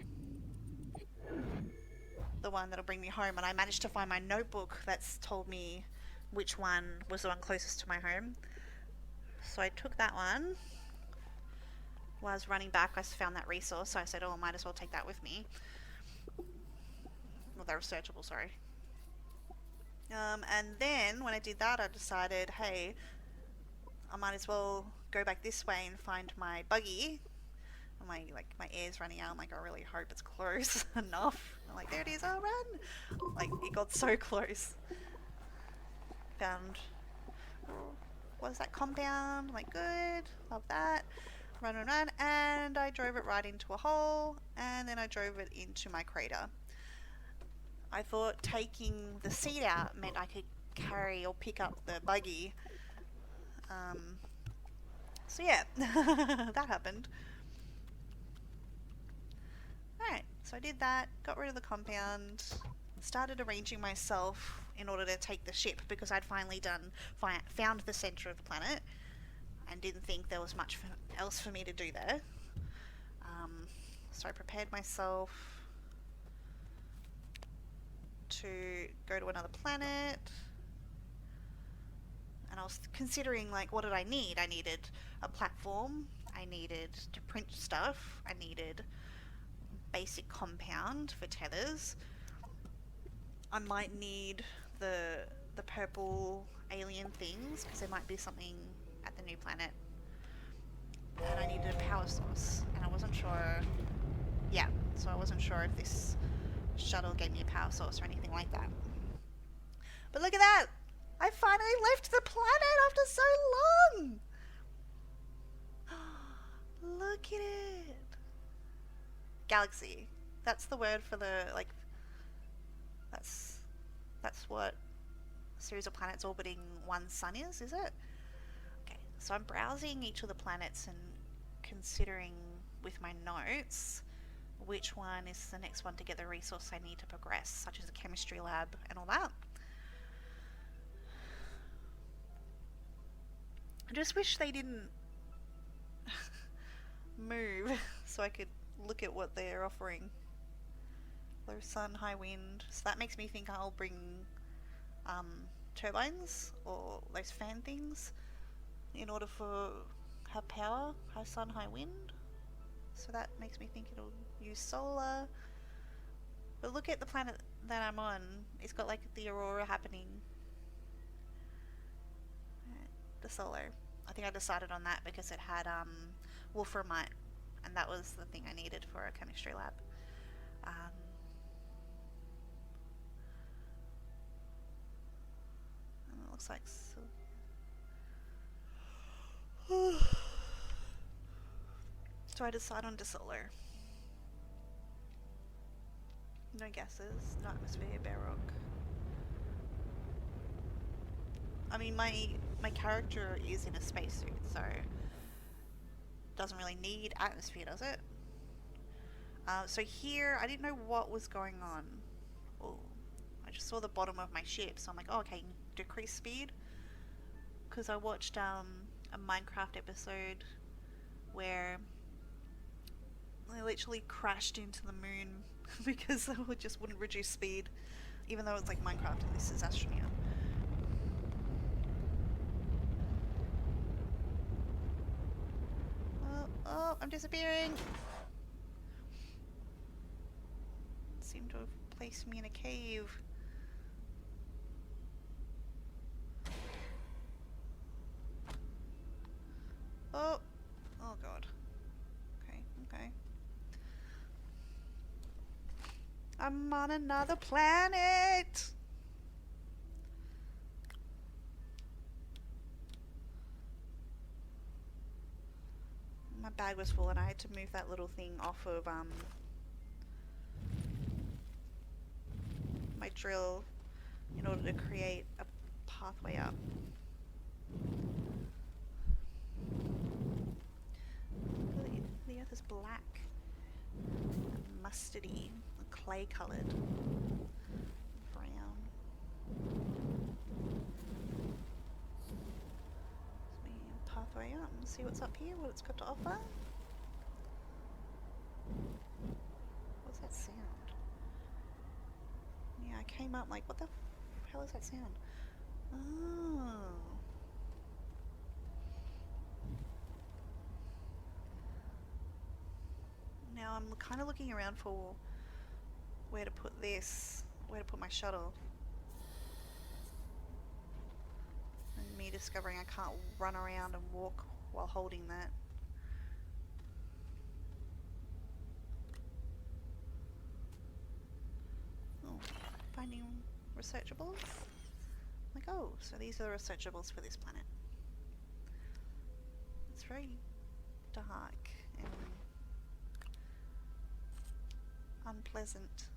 the one that'll bring me home, and I managed to find my notebook that's told me which one was the one closest to my home. So I took that one. While I was running back, I found that resource, so I said, oh, I might as well take that with me. Well, Well, they're searchable, sorry. And then when I did that, I decided, hey, I might as well go back this way and find my buggy. My air's running out. I'm like, I really hope it's close enough. I'm like, there it is. Oh, run! Like, it got so close. Found, what is that, compound? I'm like, good, love that. Run, run, run, and I drove it right into a hole, and then I drove it into my crater. I thought taking the seat out meant I could carry or pick up the buggy. So yeah, that happened. Alright, so I did that, got rid of the compound, started arranging myself in order to take the ship because I'd finally found the centre of the planet and didn't think there was much else for me to do there. So I prepared myself to go to another planet, and I was considering, like, what did I need? I needed a platform, I needed to print stuff, I needed basic compound for tethers. I might need the purple alien things because there might be something at the new planet, and I needed a power source, and I wasn't sure. Yeah, so I wasn't sure if this shuttle gave me a power source or anything like that. But look at that! I finally left the planet after so long! Look at it! Galaxy. That's the word for the, like, that's what a series of planets orbiting one sun is it? Okay, so I'm browsing each of the planets and considering with my notes which one is the next one to get the resource I need to progress, such as a chemistry lab and all that. I just wish they didn't move so I could look at what they're offering. Low sun, high wind. So that makes me think I'll bring turbines or those fan things in order for have power. High sun, high wind. So that makes me think it'll use solar. But look at the planet that I'm on. It's got like the aurora happening. The solar. I think I decided on that because it had wolframite, and that was the thing I needed for a chemistry lab. And it looks like so. So I decide on solar. No gases, no atmosphere, bare rock. I mean, my character is in a spacesuit, so doesn't really need atmosphere, does it? So here, I didn't know what was going on. Oh, I just saw the bottom of my ship, so I'm like, oh, okay, decrease speed. Because I watched a Minecraft episode where I literally crashed into the moon because it just wouldn't reduce speed, even though it's like Minecraft and this is Astroneer. Oh, I'm disappearing! Seem to have placed me in a cave. Oh! Oh god. Okay. I'm on another planet! My bag was full and I had to move that little thing off of my drill in order to create a pathway up. The earth is black, mustardy, clay coloured, brown. Pathway up and see what's up here, what it's got to offer. What's that sound? Yeah, I came up like, what the hell is that sound? Oh. Now I'm kind of looking around for where to put this. where to put my shuttle. And me discovering I can't run around and walk while holding that. Oh, finding researchables. Like, oh, so these are the researchables for this planet. It's very dark and unpleasant.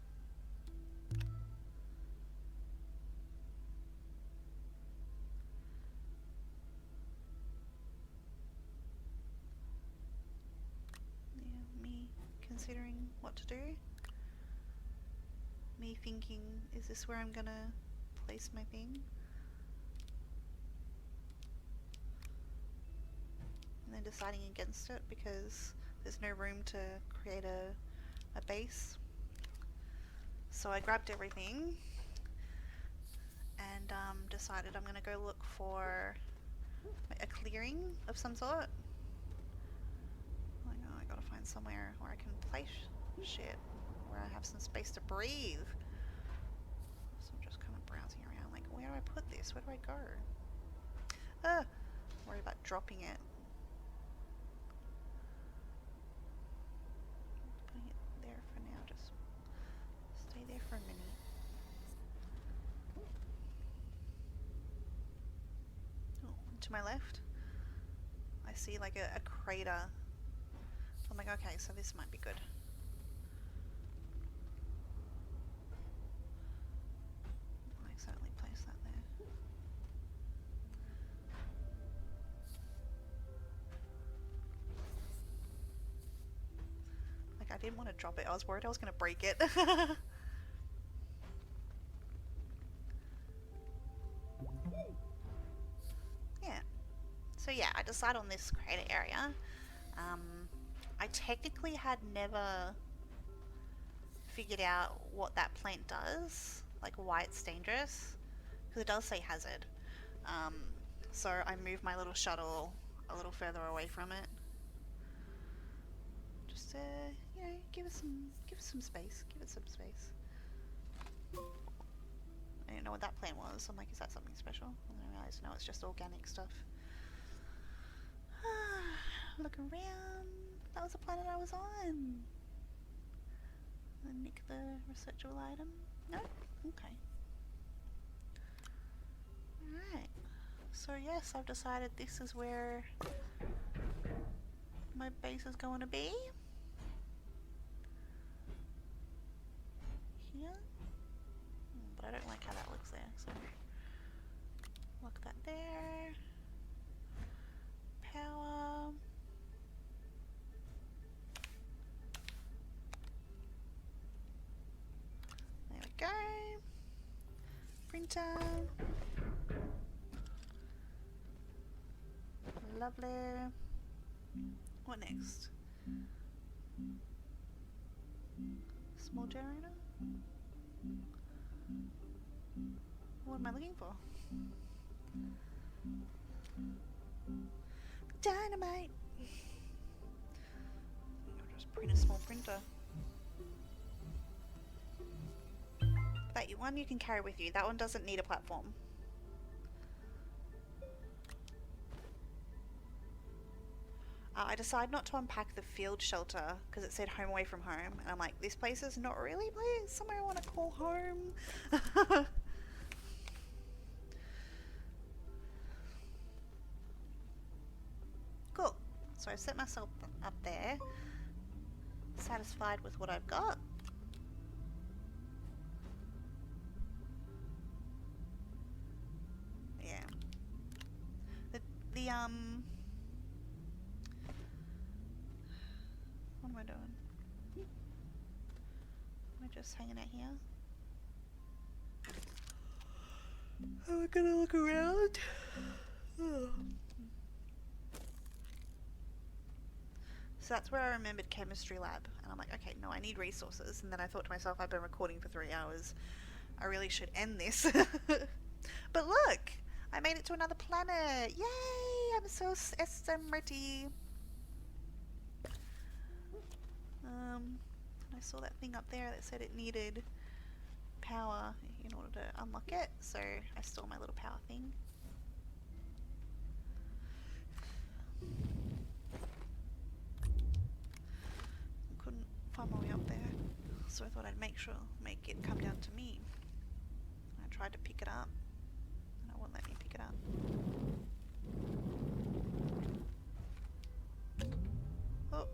Yeah, me considering what to do. Me thinking, is this where I'm gonna place my thing? And then deciding against it because there's no room to create a base. So I grabbed everything and decided I'm gonna go look for a clearing of some sort. I know I gotta find somewhere where I can place shit, where I have some space to breathe. So I'm just kind of browsing around like, where do I put this? Where do I go? Worry about dropping it. Putting it there for now, just stay there for a minute. Oh, to my left, I see like a crater. So I'm like, okay, so this might be good. I accidentally placed that there. Like, I didn't want to drop it. I was worried I was going to break it. Yeah. So yeah, I decided on this crater area. I technically had never figured out what that plant does, like why it's dangerous, because it does say hazard. So I moved my little shuttle a little further away from it, just to, you know, give it some space. Give it some space. I didn't know what that plant was. I'm like, is that something special? And then I realized, no, it's just organic stuff. Look around. That was the planet I was on. And nick the researchable item. No? Okay. Alright. So yes, I've decided this is where my base is going to be. Here. But I don't like how that looks there, so lock that there. Power. There we go. Printer. Lovely. What next? Small generator? What am I looking for? Dynamite! I'll just print a small printer. That one you can carry with you. That one doesn't need a platform. I decided not to unpack the field shelter because it said home away from home, and I'm like, this place is not really somewhere I want to call home. Cool. So I've set myself up there, satisfied with what I've got. Yeah. What am I doing? Am I just hanging out here? Am I gonna look around? So that's where I remembered chemistry lab, and I'm like, okay, no, I need resources. And then I thought to myself, I've been recording for 3 hours. I really should end this. But look, I made it to another planet. Yay! I'm so ready. I saw that thing up there that said it needed power. unlock it, so I stole my little power thing. Couldn't find my way up there, so I thought I'd make it come down to me. I tried to pick it up, and it wouldn't let me pick it up. Oh.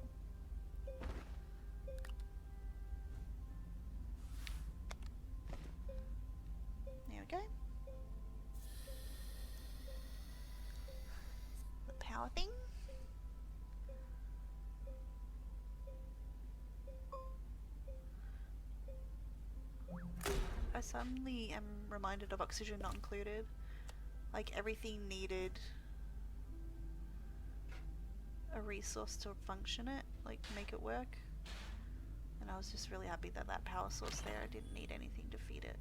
There we go. The power thing. I suddenly am reminded of oxygen not included. Like everything needed a resource to function it, like make it work. And I was just really happy that that power source there, I didn't need anything to feed it.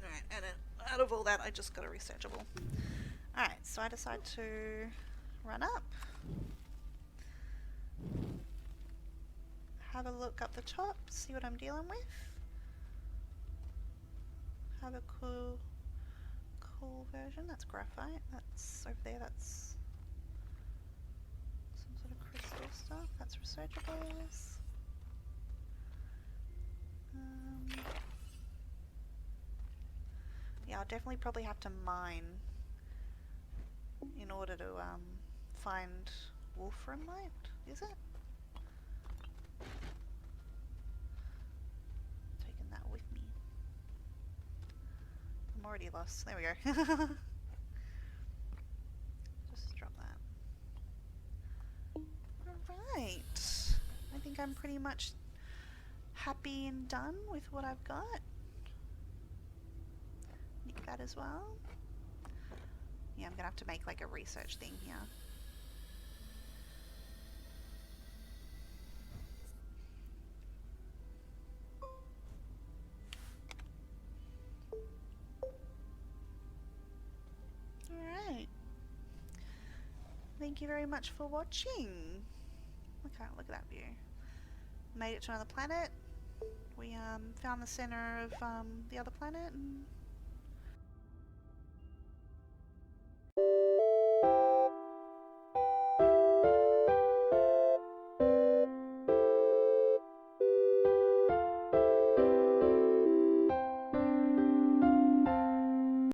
Alright, and out of all that I just got a researchable. Alright, so I decide to run up. Have a look up the top, see what I'm dealing with. Have a cool version. That's graphite. That's over there. That's some sort of crystal stuff. That's researchables. Yeah, I'll definitely probably have to mine in order to find wolfram light. Is it? Taking that with me. I'm already lost. There we go. Just drop that. Alright. I think I'm pretty much happy and done with what I've got. Nick that as well. Yeah, I'm gonna have to make like a research thing here. Alright. Thank you very much for watching. Okay, look at that view. Made it to another planet. We found the center of the other planet and